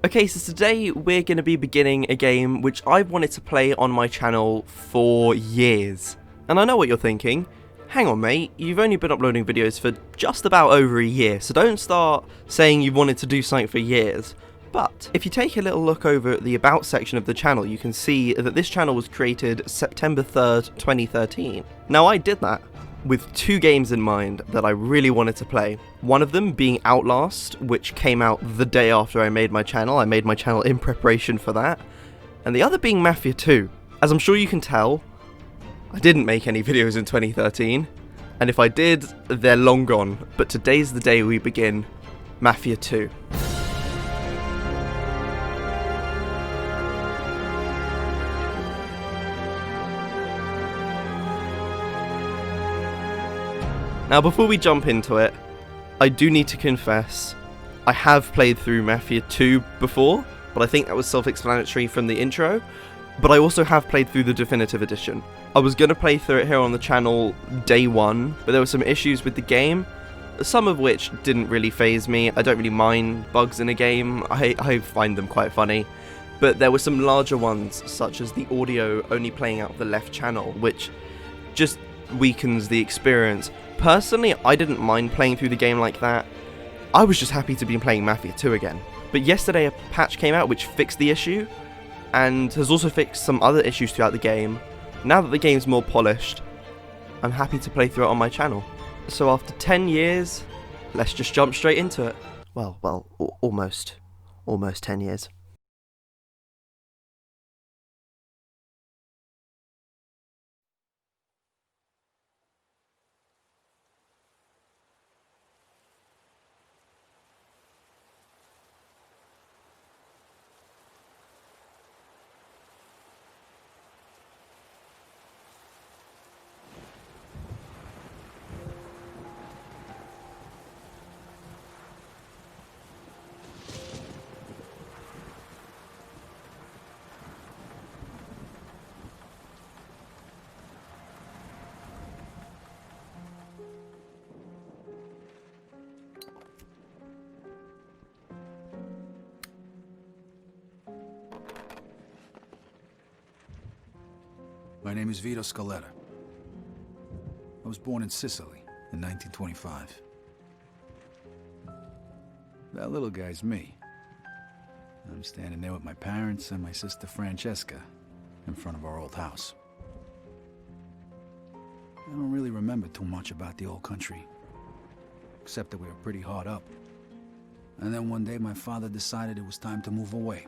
Okay, so today we're going to be beginning a game which I've wanted to play on my channel for years. And I know what you're thinking. Hang on mate, you've only been uploading videos for just about over a year, so don't start saying you've wanted to do something for years. But if you take a little look over at the About section of the channel, you can see that this channel was created September 3rd, 2013. Now I did that with two games in mind that I really wanted to play. One of them being Outlast, which came out the day after I made my channel. I made my channel in preparation for that. And the other being Mafia 2. As I'm sure you can tell, I didn't make any videos in 2013. And if I did, they're long gone. But today's the day we begin Mafia 2. Now before we jump into it, I do need to confess, I have played through Mafia 2 before, but I think that was self-explanatory from the intro, but I also have played through the Definitive Edition. I was going to play through it here on the channel day one, but there were some issues with the game, some of which didn't really faze me. I don't really mind bugs in a game, I find them quite funny, but there were some larger ones, such as the audio only playing out the left channel, which just weakens the experience. Personally, I didn't mind playing through the game like that. I was just happy to be playing Mafia 2 again. But yesterday a patch came out which fixed the issue, and has also fixed some other issues throughout the game. Now that the game's more polished, I'm happy to play through it on my channel. So after 10 years, let's just jump straight into it. Well, almost 10 years. My name is Vito Scaletta. I was born in Sicily in 1925. That little guy's me. I'm standing there with my parents and my sister Francesca in front of our old house. I don't really remember too much about the old country, except that we were pretty hard up. And then one day my father decided it was time to move away.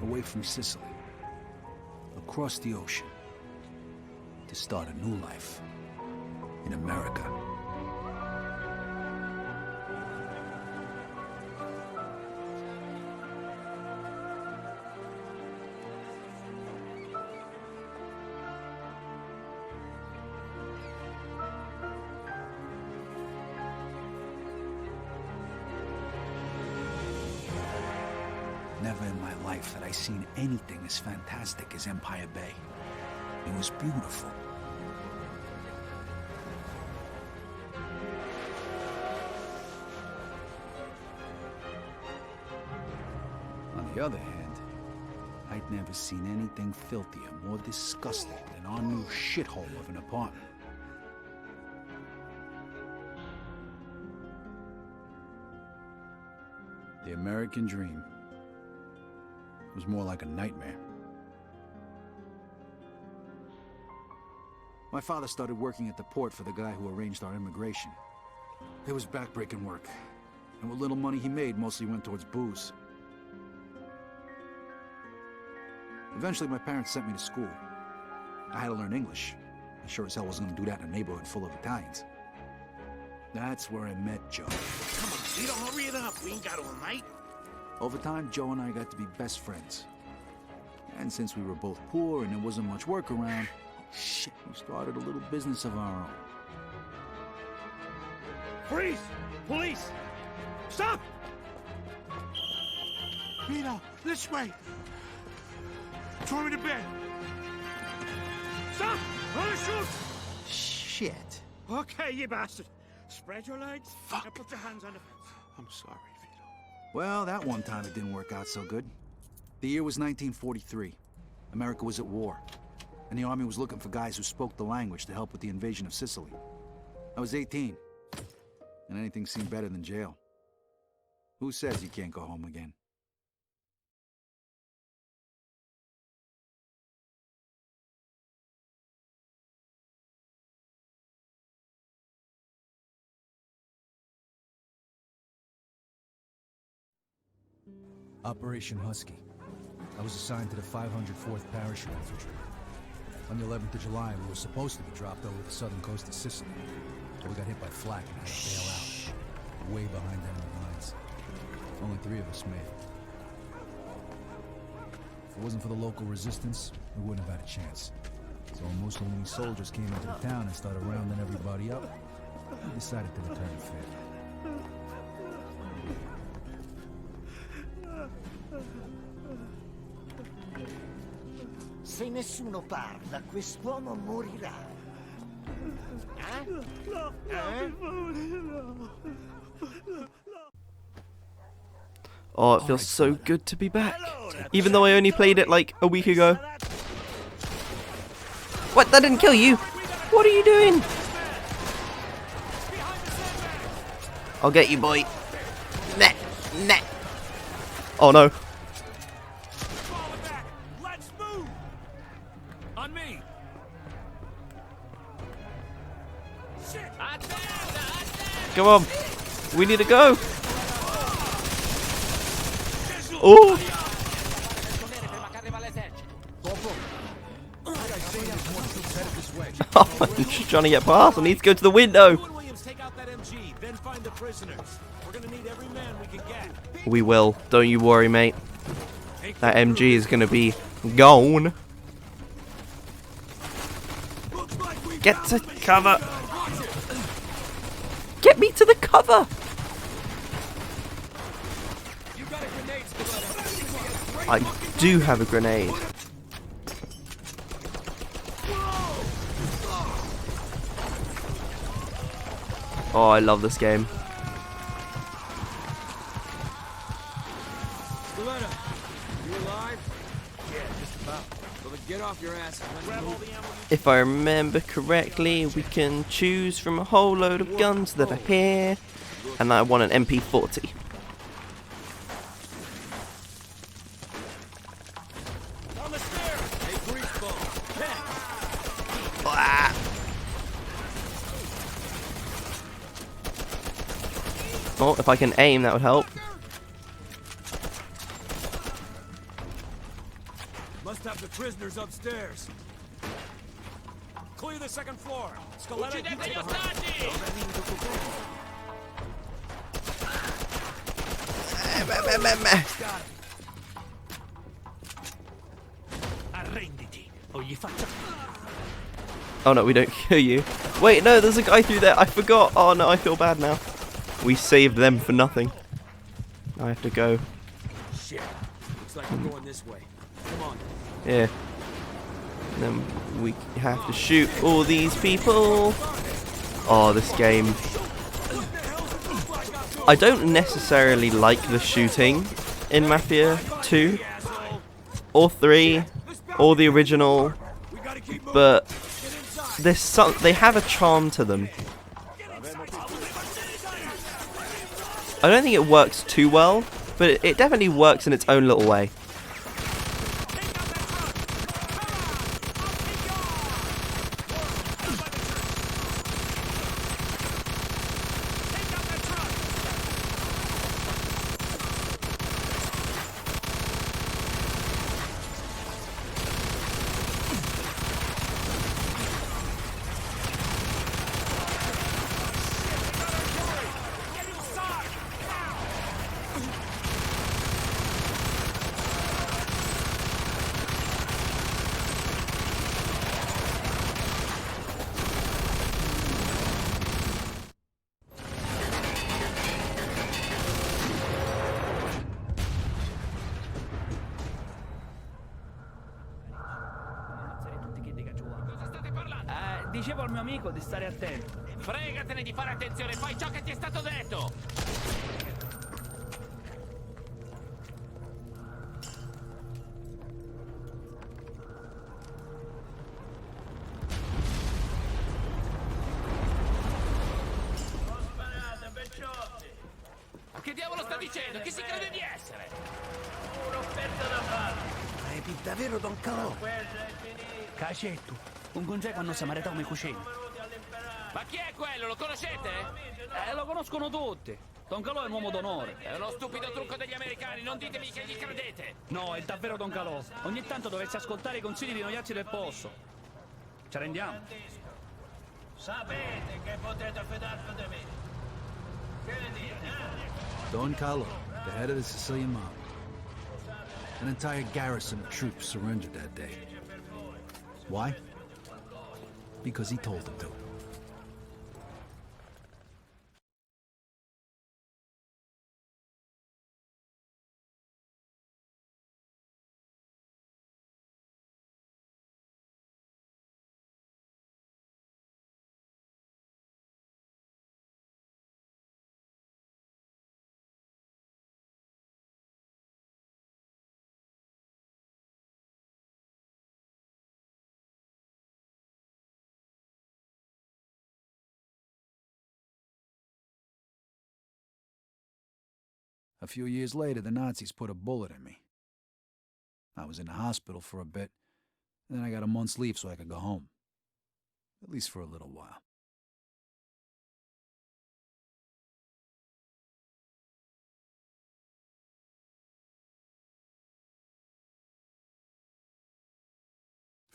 Away from Sicily, across the ocean, to start a new life in America. Never in my life had I seen anything as fantastic as Empire Bay. It was beautiful. On the other hand, I'd never seen anything filthier, more disgusting than our new shithole of an apartment. The American dream was more like a nightmare. My father started working at the port for the guy who arranged our immigration. It was backbreaking work, and what little money he made mostly went towards booze. Eventually, my parents sent me to school. I had to learn English. I sure as hell wasn't gonna do that in a neighborhood full of Italians. That's where I met Joe. Come on, Vito, hurry it up. We ain't got all night. Over time, Joe and I got to be best friends. And since we were both poor and there wasn't much work around, shit, we started a little business of our own. Freeze! Police! Stop! Vito, this way! Throw me to bed. Stop! Wanna shoot? Shit. Okay, you bastard. Spread your legs. Fuck. Now put your hands on the fence. I'm sorry, Vito. Well, that one time it didn't work out so good. The year was 1943. America was at war, and the army was looking for guys who spoke the language to help with the invasion of Sicily. I was 18, and anything seemed better than jail. Who says you can't go home again? Operation Husky. I was assigned to the 504th Parachute Infantry. On the 11th of July, we were supposed to be dropped over the southern coast of Sicily. But we got hit by flak and had to bail out. Way behind enemy lines. Only 3 of us made it. If it wasn't for the local resistance, we wouldn't have had a chance. So when Mussolini soldiers came into the town and started rounding everybody up, we decided to return the favor. Se nessuno parla, quest'uomo morirà. Oh, it feels so good to be back. Even though I only played it like a week ago. What? That didn't kill you? What are you doing? I'll get you, boy. Nah, nah. Oh no. Let's move. On me. Shit. Come on. We need to go. Oh. I'm just trying to get past. I need to go to the window. Take out that MG, then find the prisoners. We're gonna need every man we can get. We will. Don't you worry, mate. That MG is going to be gone. Get to cover. Get me to the cover. I do have a grenade. Oh, I love this game. Skeletta, you alive? Yeah, just about. Well, then get off your ass and let me move. If I remember correctly, we can choose from a whole load of guns that are here. And I want an MP40. On the stairs. Hey, greaseball. Ken. Ah. Oh, if I can aim, that would help. Must have the prisoners upstairs. Clear the second floor. Skeletta, you take the Arrenditi, o gli faccio. Oh no, we don't kill you. Wait, no, there's a guy through there. I forgot. Oh no, I feel bad now. We saved them for nothing. I have to go. Shit. Looks like we're going this way. Come on. Yeah. And then we have to shoot all these people. Oh, this game. I don't necessarily like the shooting in Mafia 2 or 3 or the original, but there's they have a charm to them. I don't think it works too well, but it definitely works in its own little way. Dicevo al mio amico di stare attento. Fregatene di fare attenzione, fai ciò che ti è stato detto! Che diavolo sta dicendo? Chi si crede di essere? Un'offerta da fare. È davvero Don Calò? Cacetto. Un congeco hanno samaritato come cucina. Ma chi è quello? Lo conoscete? Lo conoscono tutti. Don Calò è un uomo d'onore. È uno stupido trucco degli americani, non ditemi che gli credete! No, è davvero Don Calò. Ogni tanto dovresti ascoltare i consigli di noiazzi del posto. Ci rendiamo? Sapete che potete fidarvi di me. Che ne dite, eh? Don Carlo, the head of the Sicilian mob. An entire garrison of troops surrendered that day. Why? Because he told them to. A few years later, the Nazis put a bullet in me. I was in the hospital for a bit, and then I got a month's leave so I could go home. At least for a little while.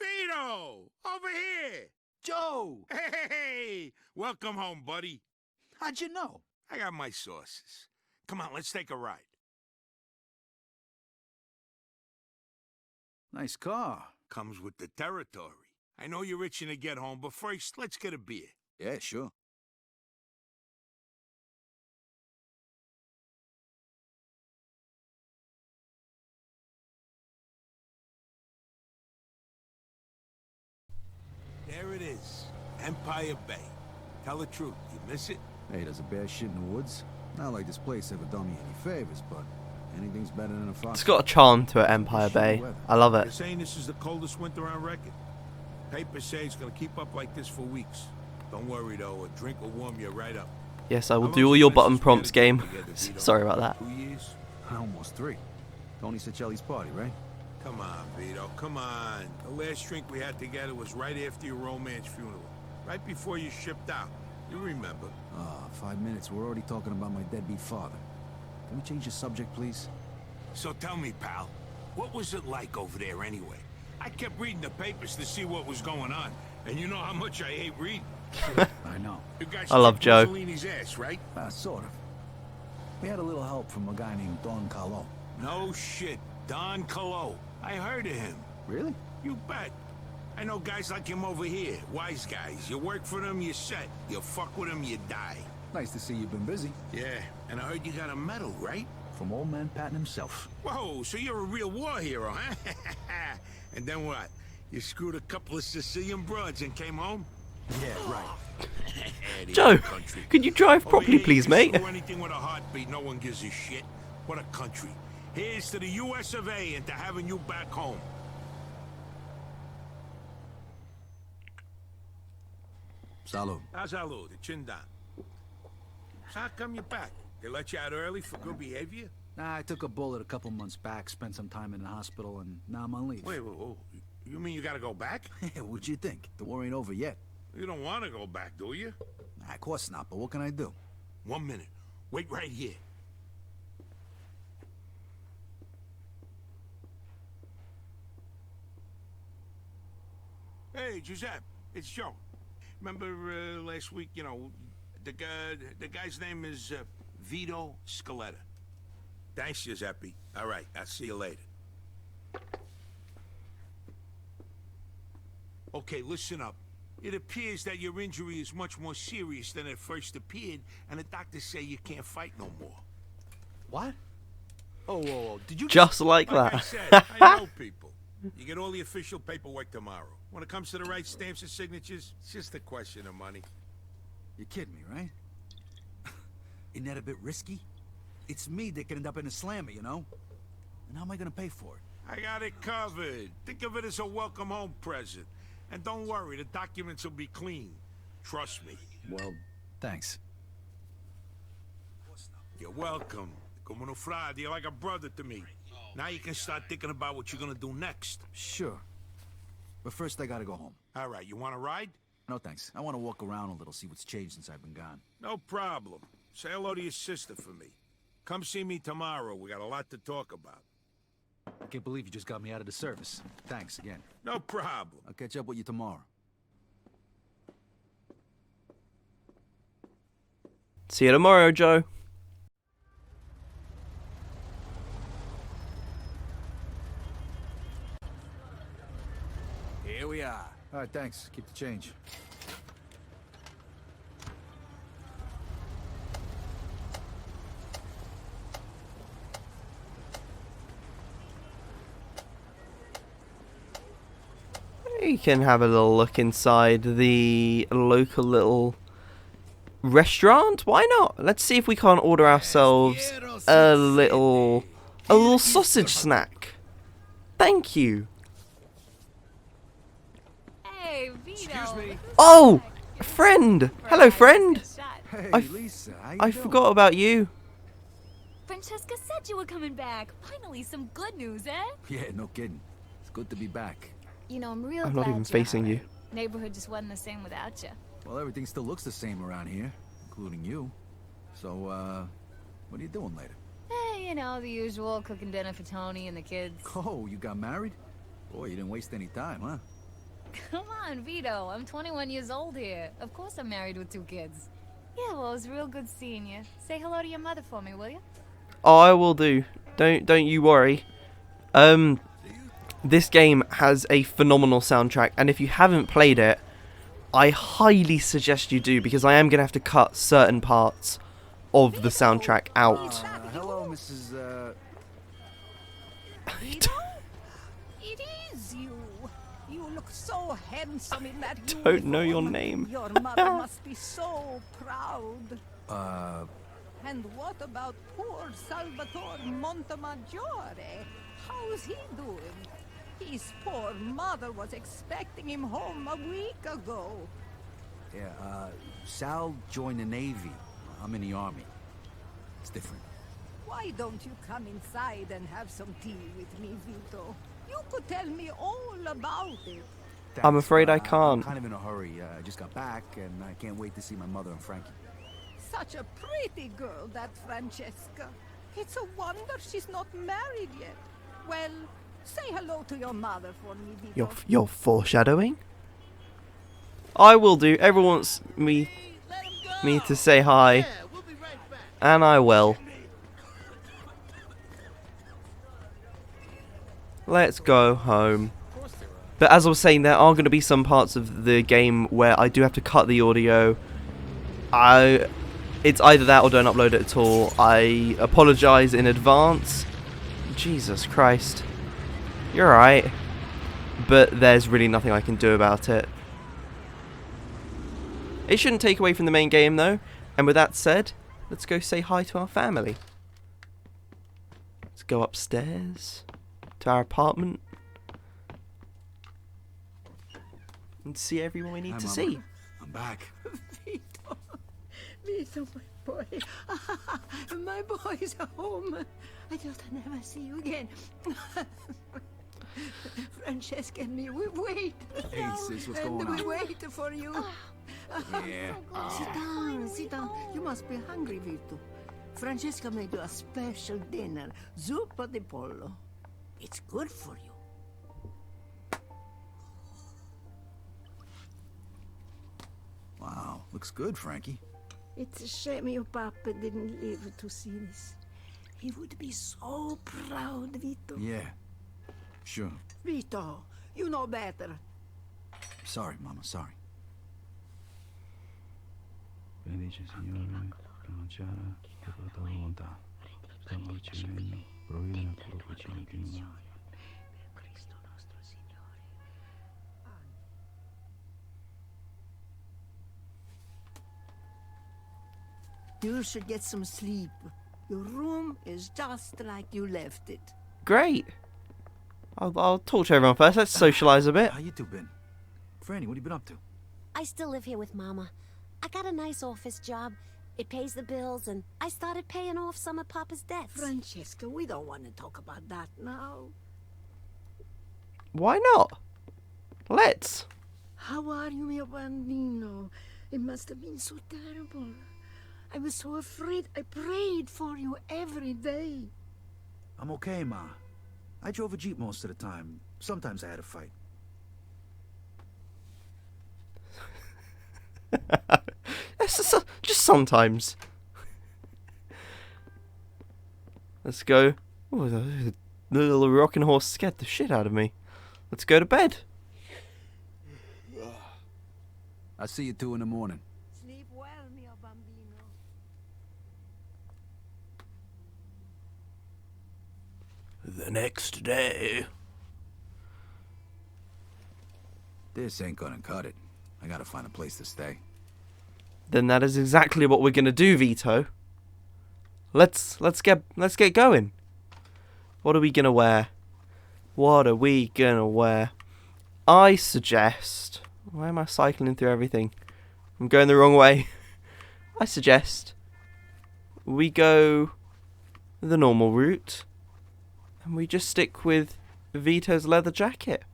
Vito! Over here! Joe! Hey! Welcome home, buddy. How'd you know? I got my sources. Come on, let's take a ride. Nice car. Comes with the territory. I know you're itching to get home, but first, let's get a beer. Yeah, sure. There it is. Empire Bay. Tell the truth, you miss it? Hey, there's a bear shit in the woods. Not like this place ever done me any favors, but anything's better than a fox. It's got a charm to it, Empire Bay. I love They're it. saying this is the coldest winter on record. Papers say it's gonna keep up like this for weeks. Don't worry though, a drink will warm you right up. Yes, I will How do long's all the your missus button been prompts, game. together, Vito? Sorry about that. 2 years? Almost 3. Tony Sicelli's party, right? Come on, Vito, come on. The last drink we had together was right after your romance funeral. Right before you shipped out. You remember. 5 minutes. We're already talking about my deadbeat father. Can we change the subject, please? So tell me, pal, what was it like over there anyway? I kept reading the papers to see what was going on, and you know how much I hate reading. I know. You guys I love kicked Joe. Mussolini's ass, right? Sort of. We had a little help from a guy named Don Carlo. No shit. Don Colo. I heard of him. Really? You bet. I know guys like him over here. Wise guys. You work for them, you're set. You fuck with them, you die. Nice to see you've been busy. Yeah, and I heard you got a medal, right? From old man Patton himself. Whoa, so you're a real war hero, huh? And then what? You screwed a couple of Sicilian broads and came home? Yeah, right. The Joe, old country. could you drive Over properly, here, please, you mate? screw anything with a heartbeat, no one gives a shit. What a country. Here's to the US of A and to having you back home. Salud. Salud, the chin down. So how come you're back? They let you out early for good behavior? Nah, I took a bullet a couple months back, spent some time in the hospital, and now I'm on leave. Wait, you mean you gotta go back? What'd you think? The war ain't over yet. You don't want to go back, do you? Nah, of course not, but what can I do? 1 minute. Wait right here. Hey, Giuseppe, it's Joe. Remember last week, you know, the guy's name is Vito Scaletta. Thanks, Giuseppe. All right, I'll see you later. Okay, listen up. It appears that your injury is much more serious than it first appeared, and the doctors say you can't fight no more. What? Oh, did you Just like Like I that. said, I know people. You get all the official paperwork tomorrow. When it comes to the right stamps and signatures, it's just a question of money. You're kidding me, right? Isn't that a bit risky? It's me that could end up in a slammer, you know? And how am I gonna pay for it? I got it covered. Think of it as a welcome home present. And don't worry, the documents will be clean. Trust me. Well, thanks. You're welcome. Como no frade, you're like a brother to me. Now you can start thinking about what you're gonna do next. Sure. But first I gotta go home. All right, you want to ride? No thanks. I want to walk around a little, see what's changed since I've been gone. No problem. Say hello to your sister for me. Come see me tomorrow. We got a lot to talk about. I can't believe you just got me out of the service. Thanks again. No problem. I'll catch up with you tomorrow. See you tomorrow, Joe. Here we are. All right, thanks. Keep the change. We can have a little look inside the local little restaurant. Why not? Let's see if we can't order ourselves a little sausage snack. Thank you. Hey, Vito. Excuse me. Oh, friend. Hello, friend. Hey, I Lisa, how you I doing? forgot about you. Francesca said you were coming back. Finally, some good news, eh? Yeah, no kidding. It's good to be back. You know, I'm real I'm glad not even you're facing all you. right. Neighborhood just wasn't the same without you. Well, everything still looks the same around here, including you. So, what are you doing later? Hey, you know, the usual, cooking dinner for Tony and the kids. Oh, you got married? Boy, you didn't waste any time, huh? Come on, Vito. I'm 21 years old here. Of course I'm married with 2 kids. Yeah, well, it was real good seeing you. Say hello to your mother for me, will you? Oh, I will do. Don't you worry. This game has a phenomenal soundtrack, and if you haven't played it, I highly suggest you do, because I am going to have to cut certain parts of the soundtrack out. Hello, Mrs. Vito? It is you. You look so handsome in that uniform. Don't know your name. Your mother must be so proud. And what about poor Salvatore Montemaggiore? How's he doing? His poor mother was expecting him home a week ago. Yeah, Sal joined the Navy. I'm in the Army. It's different. Why don't you come inside and have some tea with me, Vito? You could tell me all about it. I'm Thanks, afraid I I'm can't. kind of in a hurry. I just got back, and I can't wait to see my mother and Frankie. Such a pretty girl, that Francesca. It's a wonder she's not married yet. Well, say hello to your mother for me, Vito. You're foreshadowing? I will do. Everyone wants me to say hi, and I will. Let's go home. But as I was saying, there are going to be some parts of the game where I do have to cut the audio. It's either that or don't upload it at all. I apologise in advance. Jesus Christ. You're alright. But there's really nothing I can do about it. It shouldn't take away from the main game though. And with that said, let's go say hi to our family. Let's go upstairs to our apartment and see everyone we need Hi, to Mama. see. I'm back. Vito. Vito, my boy. My boy's home. I just never see you again. Francesca and me, we wait. Hey, sis, what's going And we on? wait for you. Yeah. Sit down. You must be hungry, Vito. Francesca made you a special dinner, zuppa di pollo. It's good for you. Wow, looks good, Frankie. It's a shame your papa didn't live to see this. He would be so proud, Vito. Yeah, sure. Vito, you know better. Sorry, Mama, sorry. Benedice Signore, che non c'era che la tua volontà. Stiamo ricevendo, proviene nel tuo cucino più umano. You should get some sleep. Your room is just like you left it. Great. I'll talk to everyone first. Let's socialize a bit. How you two been? Franny, what have you been up to? I still live here with Mama. I got a nice office job. It pays the bills, and I started paying off some of Papa's debts. Francesca, we don't want to talk about that now. Why not? Let's. How are you, mio bambino? It must have been so terrible. I was so afraid. I prayed for you every day. I'm okay, Ma. I drove a Jeep most of the time. Sometimes I had a fight. Just sometimes. Let's go. Oh, the little rocking horse scared the shit out of me. Let's go to bed. I'll see you 2 in the morning. Sleep well, mio bambino. The next day. This ain't gonna cut it. I gotta find a place to stay. Then that is exactly what we're gonna do, Vito. Let's get going. What are we gonna wear? What are we gonna wear? I suggest. Why am I cycling through everything? I'm going the wrong way. I suggest we go the normal route and we just stick with Vito's leather jacket.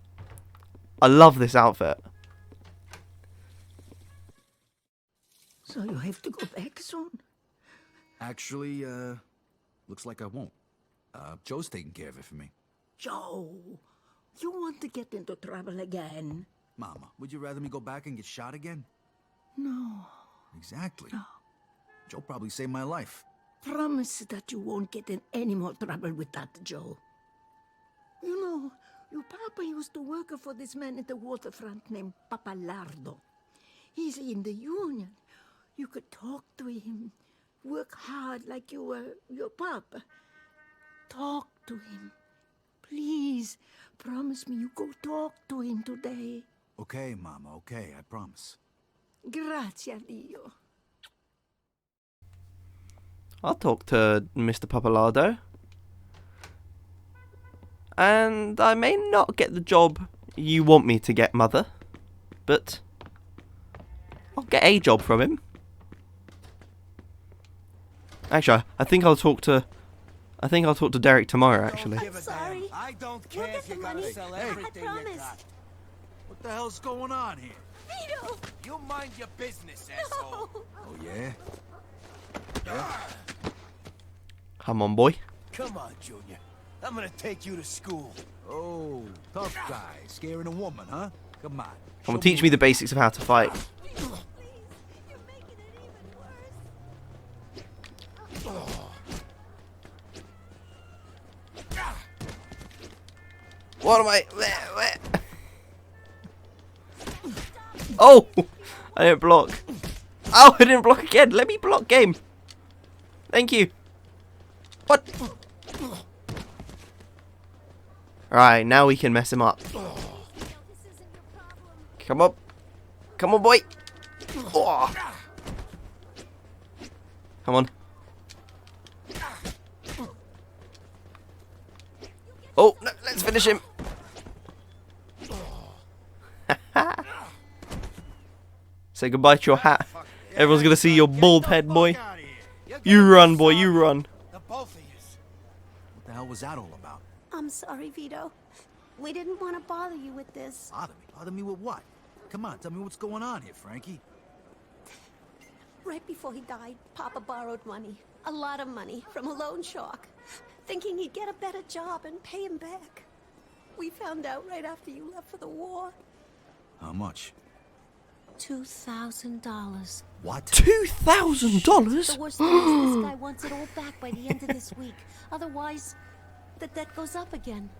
I love this outfit. So you have to go back soon? Actually, looks like I won't. Joe's taking care of it for me. Joe, you want to get into trouble again? Mama, would you rather me go back and get shot again? No. Exactly. No. Joe probably saved my life. Promise that you won't get in any more trouble with that, Joe. You know, your papa used to work for this man at the waterfront named Papalardo. He's in the union. You could talk to him. Work hard like you were your papa. Talk to him. Please, promise me you go talk to him today. Okay, Mama, okay, I promise. Grazie a Dio. I'll talk to Mr. Papalardo. And I may not get the job you want me to get, Mother. But I'll get a job from him. Actually, I think I'll talk to Derek tomorrow, actually. I'm sorry. I don't You'll care get if you the gotta money. sell I everything you promise. got. What the hell's going on here? Vito! You mind your business, asshole. No. Oh, yeah? Come on, boy. Come on, Junior. I'm gonna take you to school. Oh, tough guy. Scaring a woman, huh? Come on. Come on, teach me the basics of how to fight. Please, you're making it even worse. What am I? Oh! I didn't block. Oh, I didn't block again. Let me block, game. Thank you. What? Alright, now we can mess him up. Come on. Come on, boy. Oh. Come on. Oh, no, let's finish him. Say goodbye to your hat. Everyone's gonna see your bald head, boy. You run, boy, you run. The both of you. What the hell was that all about? I'm sorry, Vito. We didn't want to bother you with this. Bother me? Bother me with what? Come on, tell me what's going on here, Frankie. Right before he died, Papa borrowed money. A lot of money from a loan shark. Thinking he'd get a better job and pay him back. We found out right after you left for the war. How much? $2,000. What? $2,000? The worst thing is this guy wants it all back by the end of this week. Otherwise, the debt goes up again.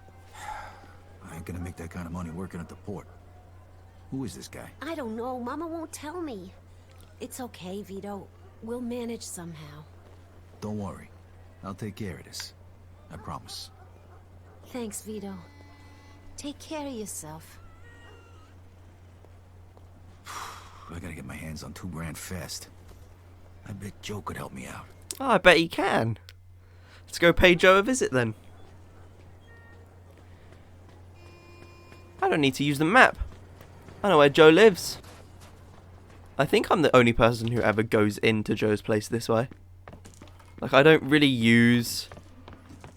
I ain't gonna make that kind of money working at the port. Who is this guy? I don't know. Mama won't tell me. It's okay, Vito. We'll manage somehow. Don't worry. I'll take care of this. I promise. Thanks, Vito. Take care of yourself. I gotta get my hands on $2 grand fast. I bet Joe could help me out. Oh, I bet he can. Let's go pay Joe a visit then. I don't need to use the map. I know where Joe lives. I think I'm the only person who ever goes into Joe's place this way. Like, I don't really use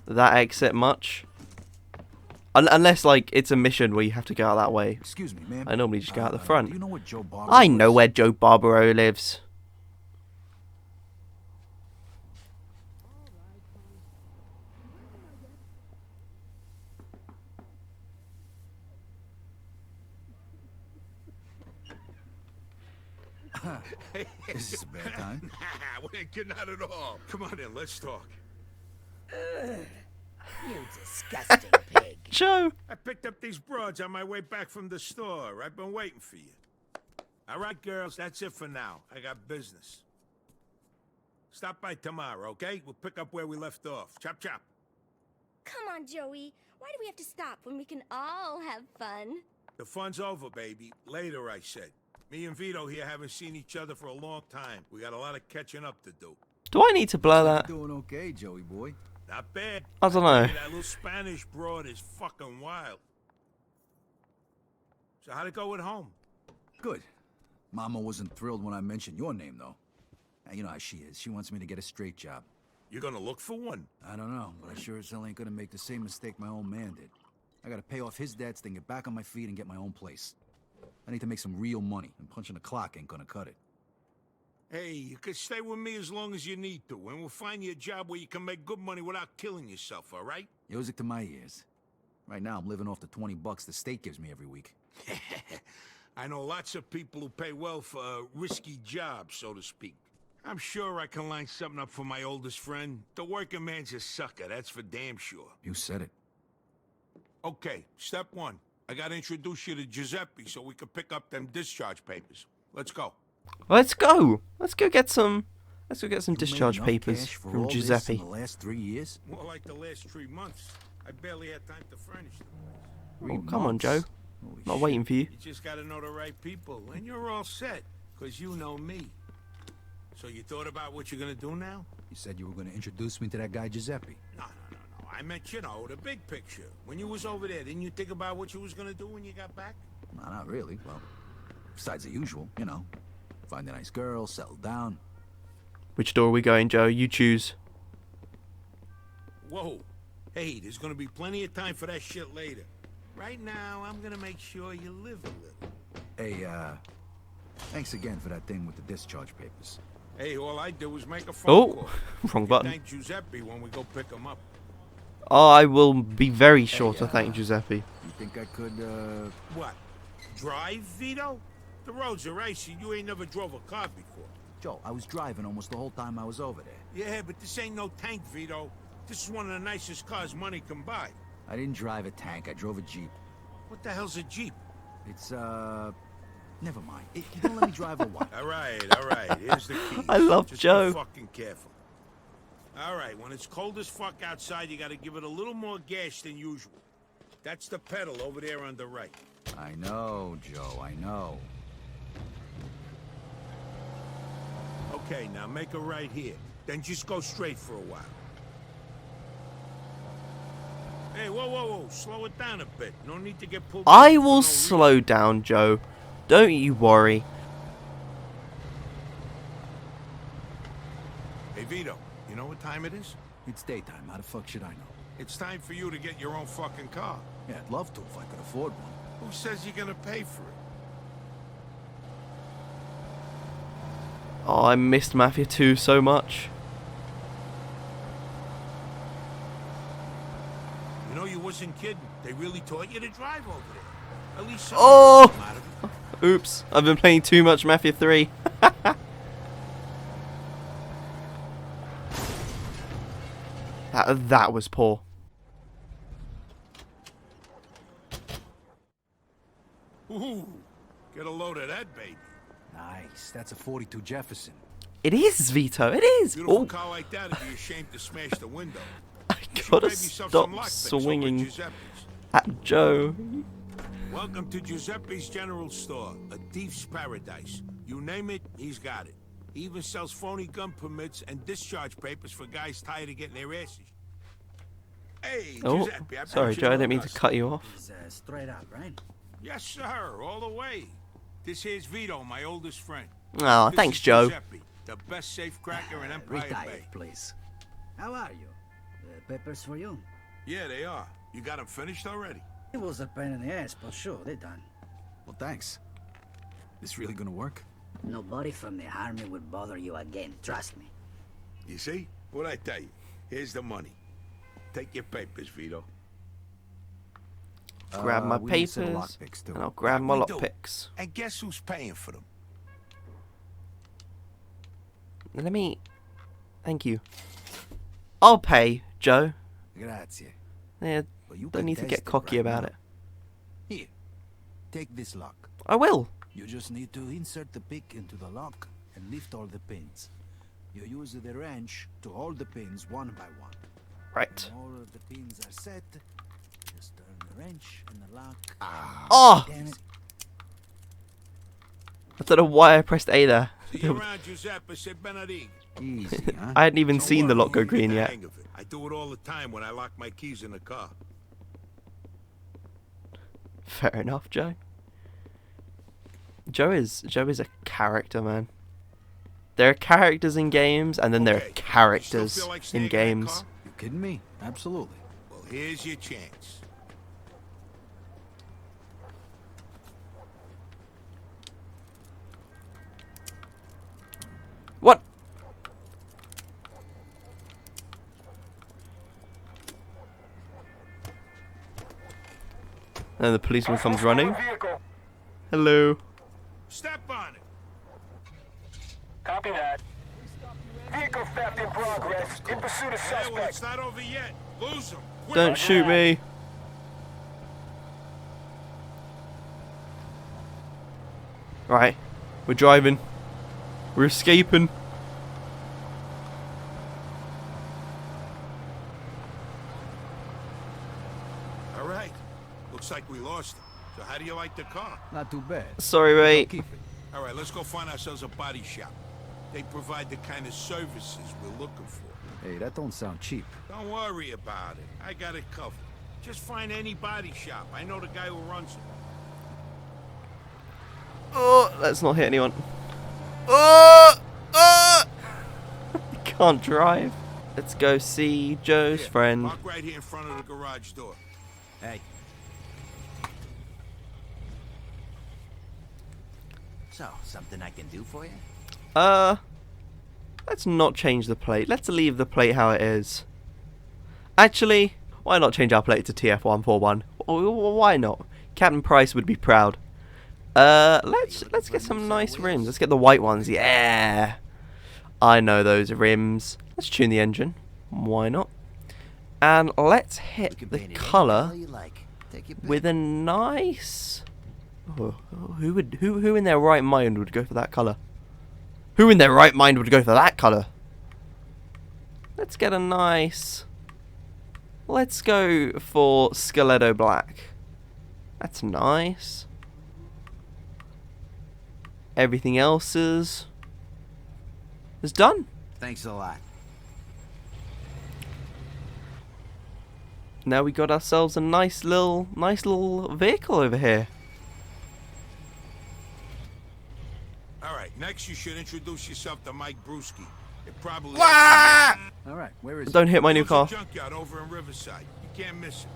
that exit much. Unless, like, it's a mission where you have to go out that way. Excuse me, ma'am. I normally just go out the front. Do you know what Joe Barbaro I know lives? where Joe Barbaro lives. This is a bad time. Nah, we ain't getting out at all. Come on in, let's talk. You disgusting pig. Joe! I picked up these broads on my way back from the store. I've been waiting for you. All right, girls, that's it for now. I got business. Stop by tomorrow, okay? We'll pick up where we left off. Chop, chop. Come on, Joey. Why do we have to stop when we can all have fun? The fun's over, baby. Later, I said. Me and Vito here haven't seen each other for a long time. We got a lot of catching up to do. Do I need to blur that? Doing okay, Joey boy. Not bad. I don't know. That little Spanish broad is fucking wild. So how'd it go at home? Good. Mama wasn't thrilled when I mentioned your name, though. Now, you know how she is. She wants me to get a straight job. You're gonna look for one? I don't know, but I sure as hell ain't gonna make the same mistake my old man did. I gotta pay off his debts, then get back on my feet and get my own place. I need to make some real money, and punching the clock ain't gonna cut it. Hey, you can stay with me as long as you need to, and we'll find you a job where you can make good money without killing yourself, all right? Music to my ears. Right now, I'm living off the $20 the state gives me every week. I know lots of people who pay well for a risky job, so to speak. I'm sure I can line something up for my oldest friend. The working man's a sucker, that's for damn sure. You said it. Okay, step one. I gotta introduce you to Giuseppe so we can pick up them discharge papers. Let's go. Let's go. Let's go get some discharge You made enough papers cash for from all this Giuseppe. in the last 3 years? More like the last 3 months. I barely had time to furnish the place. Oh, come on, Joe. Holy Not shit. waiting for you. You just gotta know the right people, and you're all set, because you know me. So you thought about what you're gonna do now? You said you were gonna introduce me to that guy Giuseppe. No. I meant, you know, the big picture. When you was over there, didn't you think about what you was gonna do when you got back? No, not really. Well, besides the usual, you know. Find a nice girl, settle down. Which door are we going, Joe? You choose. Whoa. Hey, there's gonna be plenty of time for that shit later. Right now, I'm gonna make sure you live a little. Hey, thanks again for that thing with the discharge papers. Hey, all I do is make a phone call. Wrong button. Thank Giuseppe when we go pick him up. Oh, I will be very sure to thank Giuseppe. You think I could, What? Drive, Vito? The roads are icy. You ain't never drove a car before. Joe, I was driving almost the whole time I was over there. Yeah, but this ain't no tank, Vito. This is one of the nicest cars money can buy. I didn't drive a tank. I drove a Jeep. What the hell's a Jeep? It's, never mind. You don't let me drive a while. All right. Here's the keys. I love Just Joe. Be fucking careful. All right, when it's cold as fuck outside, you gotta give it a little more gas than usual. That's the pedal over there on the right. I know, Joe, I know. Okay, now make a right here. Then just go straight for a while. Hey, whoa. Slow it down a bit. No need to get pulled I over for will no slow down, Joe. Don't you worry. Hey, Vito, you know what time it is? It's daytime. How the fuck should I know? It's time for you to get your own fucking car. Yeah, I'd love to if I could afford one. Who says you're gonna pay for it? Oh, I missed Mafia 2 so much. You know, you wasn't kidding. They really taught you to drive over there. At least some Oh! come out of it. Oops, I've been playing too much Mafia 3. That was poor. Ooh, get a load of that, baby. Nice. That's a 42 Jefferson. It is, Vito. It is. Beautiful Oh, car like that, I'd be ashamed to smash the window. I You should gotta grab yourself some stop lockpicks over at swinging Giuseppe's. at Joe. Welcome to Giuseppe's General Store, a thief's paradise. You name it, he's got it. He even sells phony gun permits and discharge papers for guys tired of getting their asses. Hey, Oh, Giuseppe, I sorry, bet Joe. I know didn't mean to Gus. cut you off. He's straight up, right? Yes, sir, all the way. This here's Vito, my oldest friend. Oh, This thanks, is Joe. Giuseppe, the best safe cracker in Empire Retired, Bay. please. How are you? Peppers for you? Yeah, they are. You got them finished already? It was a pain in the ass, but sure, they're done. Well, thanks. This really gonna work? Nobody from the army would bother you again, trust me. You see? What'd I tell you? Here's the money. Take your papers, Vito. Grab my we need a set of papers, lockpicks, too. and I'll grab my We do. lockpicks. And guess who's paying for them? Let me... Thank you. I'll pay, Joe. Grazie. Yeah, But you don't can need to test get it cocky right about now. it. Here, take this lock. I will. You just need to insert the pick into the lock and lift all the pins. You use the wrench to hold the pins one by one. Right. When all of the pins are set, just turn the wrench and the lock. Oh! Damn it. I don't know why I pressed A there. See you around, Giuseppe. Say Benedict. Easy, huh? I hadn't even Don't seen the worry, lock go you'll get green the yet. hang of it. I do it all the time when I lock my keys in the car. Fair enough, Joe. Joe is a character, man. There are characters in games, and then there are Okay, you still characters feel like in snagging that games. car? You kidding me? Absolutely. Well, here's your chance. What? And the policeman comes running. Hello. Step on it. Copy that. Vehicle theft in progress. In pursuit of Yeah, well, suspect. it's not over yet. Lose him. Quick. Don't shoot me. Right. We're driving. We're escaping. All right. Looks like we lost him. So how do you like the car? Not too bad. Sorry, mate. Keep it. All right, let's go find ourselves a body shop. They provide the kind of services we're looking for. Hey, that don't sound cheap. Don't worry about it. I got it covered. Just find any body shop. I know the guy who runs it. Oh, let's not hit anyone. Oh! Oh! I can't drive. Let's go see Joe's Here, friend. Park right here in front of the garage door. Hey. So, something I can do for you? Let's not change the plate. Let's leave the plate how it is. Actually, why not change our plate to TF141? Why not? Captain Price would be proud. Let's get some nice rims. Let's get the white ones. Yeah. I know those rims. Let's tune the engine. Why not? And let's hit the colour with a nice. Oh, who in their right mind would go for that colour? Who in their right mind would go for that colour? Let's get a nice. Let's go for Stiletto Black. That's nice. Everything else is done. Thanks a lot. Now we got ourselves a nice little vehicle over here. All right, next you should introduce yourself to Mike Brewski. It probably. All right, where is Don't hit my new Owns a car. junkyard over in Riverside. You can't miss it.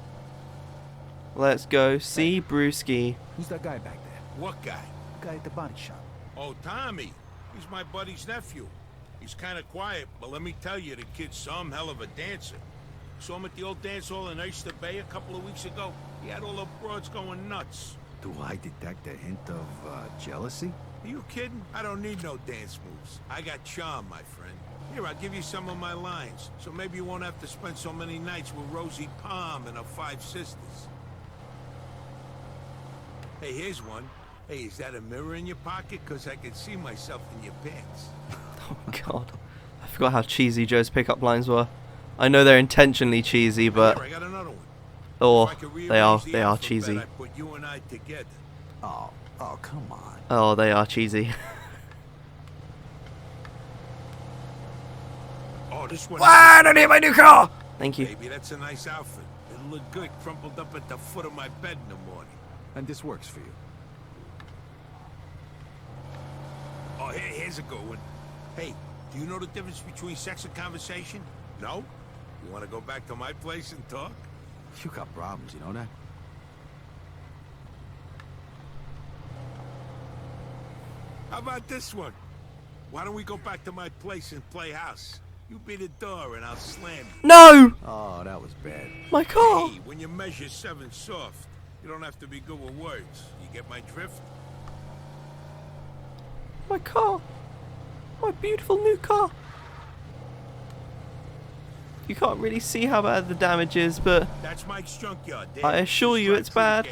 Let's go see Brewski. Who's that guy back there? What guy? The guy at the body shop. Oh, Tommy. He's my buddy's nephew. He's kind of quiet, but let me tell you, the kid's some hell of a dancer. Saw him at the old dance hall in Oyster Bay a couple of weeks ago. He had all the broads going nuts. Do I detect a hint of jealousy? Are you kidding? I don't need no dance moves. I got charm, my friend. Here, I'll give you some of my lines, so maybe you won't have to spend so many nights with Rosie Palm and her 5 sisters. Hey, here's one. Hey, is that a mirror in your pocket? Because I can see myself in your pants. Oh God, I forgot how cheesy Joe's pickup lines were. I know they're intentionally cheesy, but Here, I got another one. oh, If I could they rearrange the are alphabet, cheesy. I'd put you and I together. Oh, come on. Oh, they are cheesy. this one. Ah, I don't need my new car! Thank you. Baby, that's a nice outfit. It'll look good crumpled up at the foot of my bed in the morning. And this works for you. Oh, here's a good one. Hey, do you know the difference between sex and conversation? No? You want to go back to my place and talk? You got problems, you know that? How about this one? Why don't we go back to my place and play house? You be the door and I'll slam you. No! Oh, that was bad. My car! Hey, when you measure 7 soft, you don't have to be good with words. You get my drift? My car! My beautiful new car! You can't really see how bad the damage is, but That's Mike's junkyard. I assure you it's bad.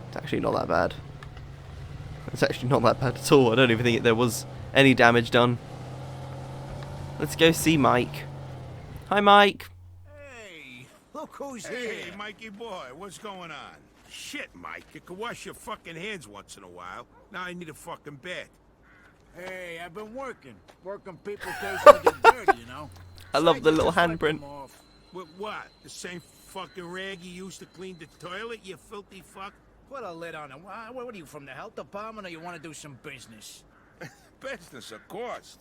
It's actually not that bad. It's actually not that bad at all. I don't even think there was any damage done. Let's go see Mike. Hi, Mike. Hey, look who's here. Hey, Mikey boy, what's going on? Shit, Mike, you can wash your fucking hands once in a while. Now I need a fucking bed. Hey, I've been working people occasionally get dirty, you know. I love the little handprint. What? The same fucking rag you used to clean the toilet, you filthy fuck? Put a lid on it. What are you, from the health department, or you want to do some business? Business, of course.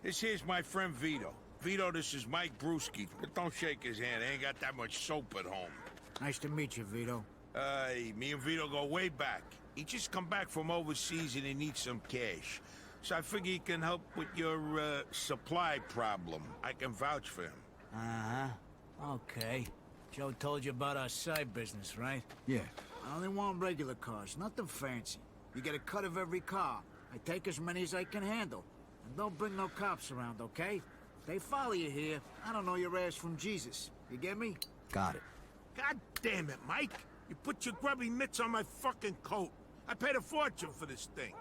This here's my friend Vito. Vito, this is Mike Brewski. But don't shake his hand. I ain't got that much soap at home. Nice to meet you, Vito. Me and Vito go way back. He just come back from overseas and he needs some cash. So I figure he can help with your supply problem. I can vouch for him. Uh-huh. Okay. Joe told you about our side business, right? Yeah. I only want regular cars, nothing fancy. You get a cut of every car. I take as many as I can handle. And don't bring no cops around, okay? If they follow you here, I don't know your ass from Jesus. You get me? Got it. God damn it, Mike. You put your grubby mitts on my fucking coat. I paid a fortune for this thing.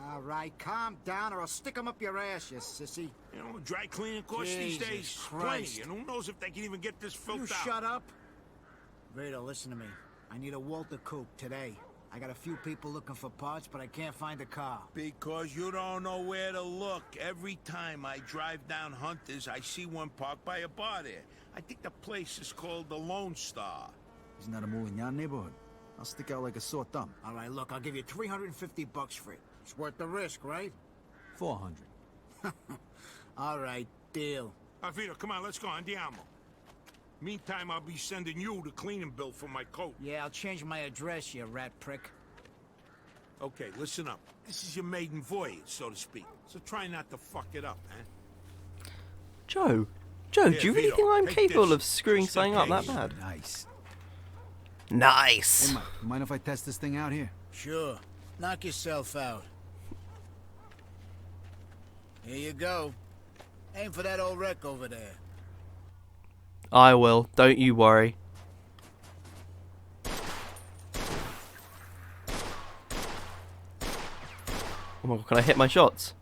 All right, calm down or I'll stick 'em up your ass, you sissy. You know, dry cleaning costs these days plenty, and who knows if they can even get this filth out. You shut up. Vito, listen to me. I need a Walter coupe today. I got a few people looking for parts, but I can't find a car. Because you don't know where to look. Every time I drive down Hunters, I see one parked by a bar there. I think the place is called the Lone Star. Isn't that a mall in your neighborhood? I'll stick out like a sore thumb. All right, look, I'll give you $350 for it. It's worth the risk, right? 400. All right, deal. Vito, come on, let's go. Andiamo. Meantime, I'll be sending you the cleaning bill for my coat. Yeah, I'll change my address, you rat prick. Okay, listen up. This is your maiden voyage, so to speak. So try not to fuck it up, huh? Joe, do you really Vito, think I'm take capable this. of screwing Just something up in that case. bad? Nice. Nice. Hey, Mike, you mind if I test this thing out here? Sure. Knock yourself out. Here you go. Aim for that old wreck over there. I will. Don't you worry. Oh my god, can I hit my shots?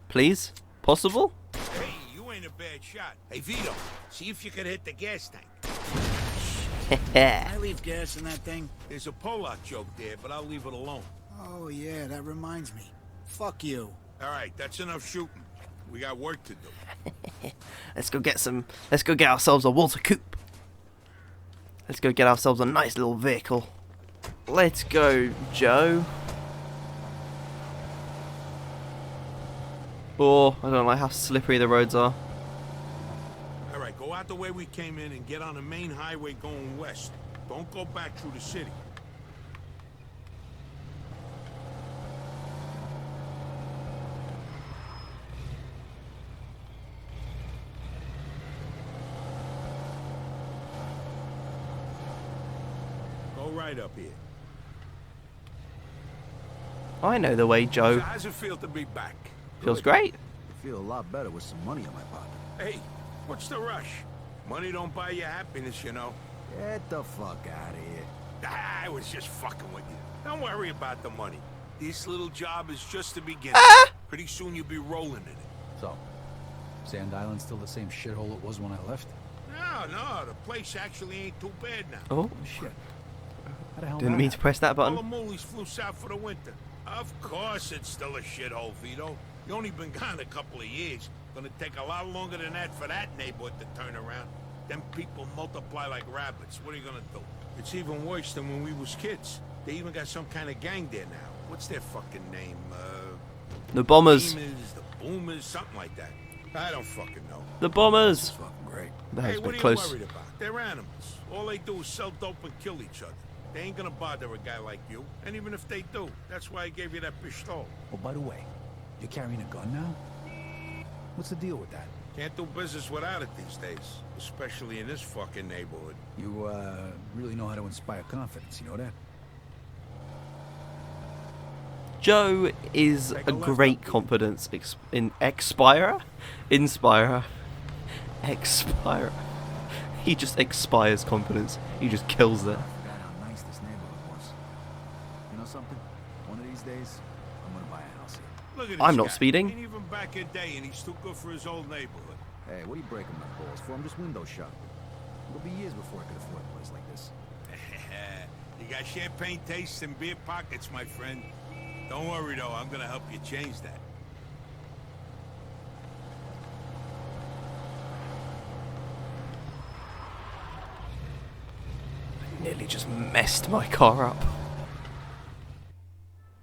Please? Possible? Hey, you ain't a bad shot. Hey, Vito, see if you can hit the gas tank. Can I leave gas in that thing? There's a Polak joke there, but I'll leave it alone. Oh, yeah, that reminds me. Fuck you. All right, that's enough shooting. We got work to do. Let's go get ourselves a Walter coupe. Let's go get ourselves a nice little vehicle. Let's go, Joe. Oh, I don't like how slippery the roads are. All right, go out the way we came in and get on the main highway going west. Don't go back through the city. Go right up here. I know the way, Joe. So how's it feel to be back? Feels great. I feel a lot better with some money in my pocket. Hey, what's the rush? Money don't buy you happiness, you know. Get the fuck out of here. I was just fucking with you. Don't worry about the money. This little job is just the beginning. Pretty soon you'll be rolling in it. So, Sand Island's still the same shithole it was when I left? No, the place actually ain't too bad now. Oh, shit. How the hell Didn't mean to press that All button. the moolies flew south for the winter. Of course it's still a shithole, Vito. You only been gone a couple of years. Gonna take a lot longer than that for that neighborhood to turn around. Them people multiply like rabbits. What are you gonna do? It's even worse than when we was kids. They even got some kind of gang there now. What's their fucking name? The Bombers. The Boomers, something like that. I don't fucking know. The Bombers. That's fucking great. That Hey, was a what bit are close. you worried about? They're animals. All they do is sell dope and kill each other. They ain't gonna bother a guy like you. And even if they do, that's why I gave you that pistol. Oh, by the way, you're carrying a gun now? What's the deal with that? Can't do business without it these days. Especially in this fucking neighborhood. You, really know how to inspire confidence, you know that? Joe is a great confidence inspirer. He just expires confidence. He just kills it. I forgot how nice this neighborhood was. You know something? One of these days, I'm gonna buy a house here. Look at this I'm not guy. speeding. Ain't even back in day, and he's too good for his old neighborhood. Hey, what are you breaking my balls for? I'm just window shopping. It'll be years before I could afford a place like this. You got champagne tastes and beer pockets, my friend. Don't worry, though. I'm gonna help you change that. Nearly just messed my car up.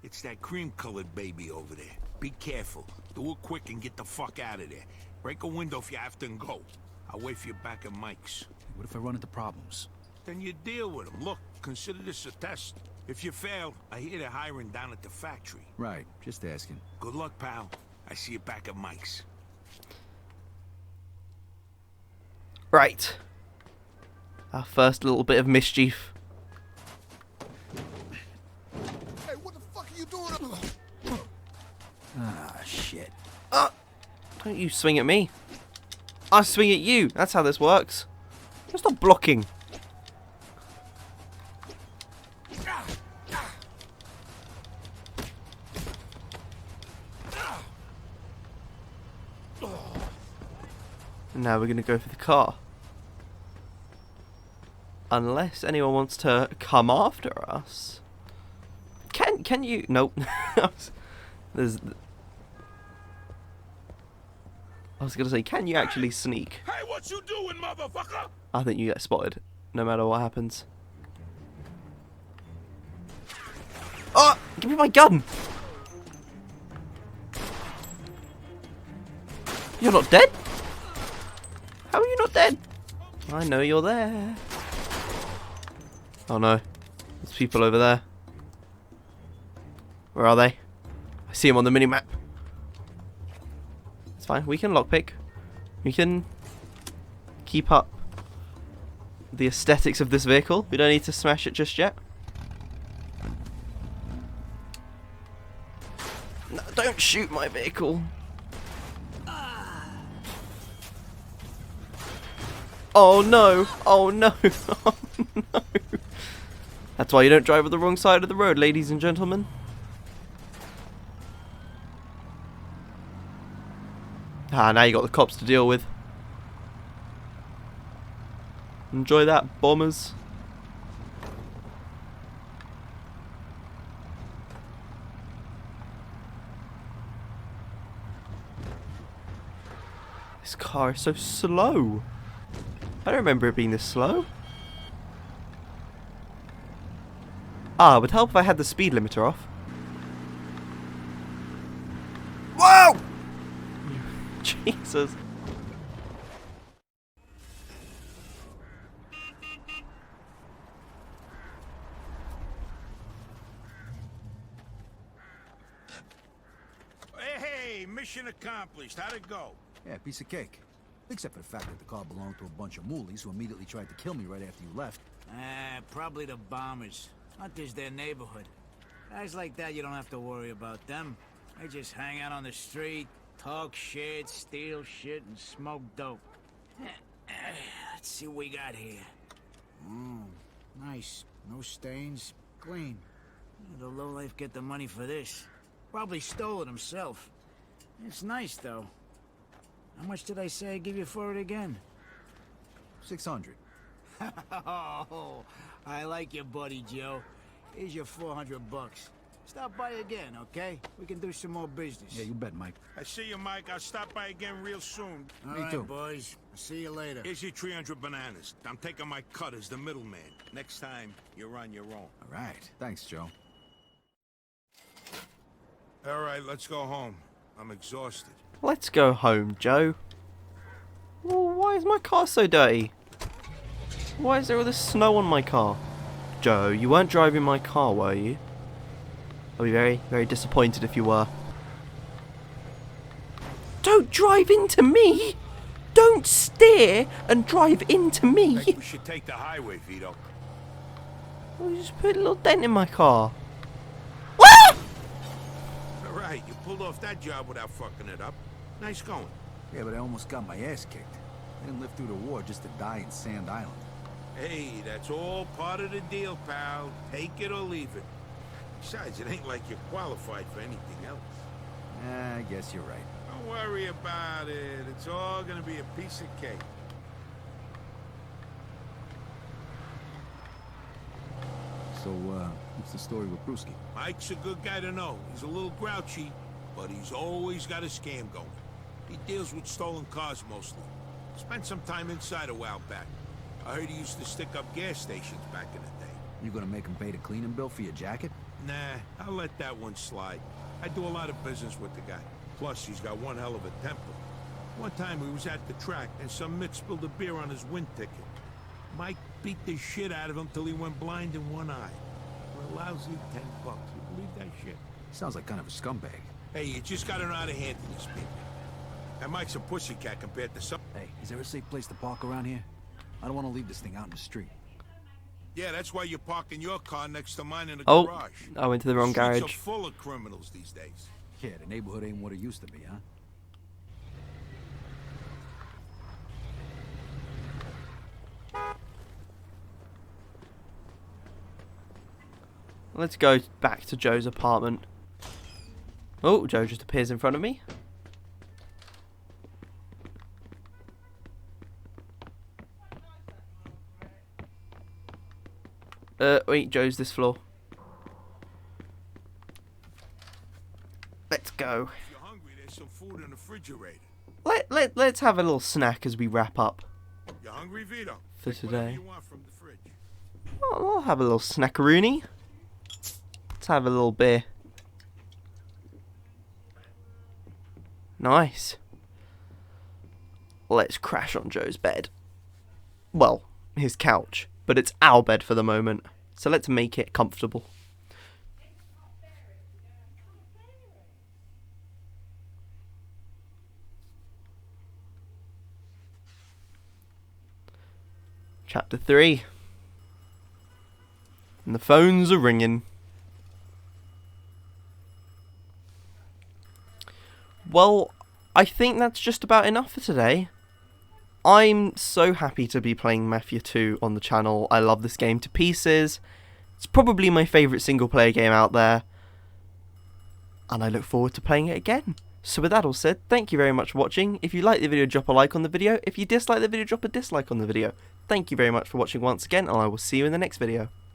It's that cream-colored baby over there. Be careful. Do it quick and get the fuck out of there. Break a window if you have to and go. I'll wait for you back at Mike's. What if I run into problems? Then you deal with them. Look, consider this a test. If you fail, I hear they're hiring down at the factory. Right, just asking. Good luck, pal. I see you back at Mike's. Right. Our first little bit of mischief. Hey, what the fuck are you doing? Ah, shit. Don't you swing at me. I swing at you. That's how this works. Just stop blocking. And now we're going to go for the car. Unless anyone wants to come after us. Can you? Nope. There's. I was gonna say, can you actually sneak? Hey, what you doing, motherfucker? I think you get spotted, no matter what happens. Oh! Give me my gun! You're not dead? How are you not dead? I know you're there. Oh no. There's people over there. Where are they? I see them on the minimap. It's fine. We can lockpick. We can keep up the aesthetics of this vehicle. We don't need to smash it just yet. No, don't shoot my vehicle. Oh no! Oh no! Oh no! That's why you don't drive on the wrong side of the road, ladies and gentlemen. Ah, now you got the cops to deal with. Enjoy that, bombers. This car is so slow. I don't remember it being this slow. Ah, it would help if I had the speed limiter off. Whoa! Jesus. Hey, mission accomplished. How'd it go? Yeah, piece of cake. Except for the fact that the car belonged to a bunch of moolies who immediately tried to kill me right after you left. Probably the bombers. Hunter's their neighborhood. Guys like that, you don't have to worry about them. They just hang out on the street, talk shit, steal shit, and smoke dope. Let's see what we got here. Nice. No stains. Clean. The lowlife get the money for this. Probably stole it himself. It's nice, though. How much did I say I'd give you for it again? 600. Oh, I like your buddy, Joe. Here's your 400 bucks. Stop by again, okay? We can do some more business. Yeah, you bet, Mike. I see you, Mike. I'll stop by again real soon. All Me right, too. boys. I'll see you later. Here's your 300 bananas. I'm taking my cut as the middleman. Next time, you're on your own. All right. Thanks, Joe. All right, let's go home. I'm exhausted. Let's go home, Joe. Well, why is my car so dirty? Why is there all this snow on my car? Joe, you weren't driving my car, were you? I'll be very, very disappointed if you were. Don't drive into me! Don't steer and drive into me! I think we should take the highway, Vito. Well, you just put a little dent in my car. All right, you pulled off that job without fucking it up. Nice going. Yeah, but I almost got my ass kicked. I didn't live through the war just to die in Sand Island. Hey, that's all part of the deal, pal. Take it or leave it. Besides, it ain't like you're qualified for anything else. I guess you're right. Don't worry about it. It's all gonna be a piece of cake. So, what's the story with Brewski? Mike's a good guy to know. He's a little grouchy, but he's always got a scam going. He deals with stolen cars mostly. Spent some time inside a while back. I heard he used to stick up gas stations back in the day. You gonna make him pay the cleaning bill for your jacket? Nah, I'll let that one slide. I do a lot of business with the guy. Plus, he's got one hell of a temper. One time we was at the track, and some mick spilled a beer on his wind ticket. Mike beat the shit out of him till he went blind in one eye. For a lousy $10. You believe that shit? Sounds like kind of a scumbag. Hey, you just gotta know how to handle these people. And Mike's a pussycat compared to some... Hey, is there a safe place to park around here? I don't want to leave this thing out in the street. Yeah, that's why you're parking your car next to mine in the Oh, garage. I went to the wrong Streets garage. are full of criminals these days. Yeah, the neighborhood ain't what it used to be, huh? Let's go back to Joe's apartment. Oh, Joe just appears in front of me. Wait, Joe's this floor. Let's go. If you're hungry, there's some food in the refrigerator. Let's have a little snack as we wrap up You hungry, Vito? for Take whatever today. you want from the fridge. I'll have a little snackaroony. Let's have a little beer. Nice. Let's crash on Joe's bed. Well, his couch, but it's our bed for the moment. So let's make it comfortable. Chapter 3. And the phones are ringing. Well, I think that's just about enough for today. I'm so happy to be playing Mafia 2 on the channel. I love this game to pieces. It's probably my favourite single player game out there. And I look forward to playing it again. So with that all said, thank you very much for watching. If you like the video, drop a like on the video. If you dislike the video, drop a dislike on the video. Thank you very much for watching once again, and I will see you in the next video.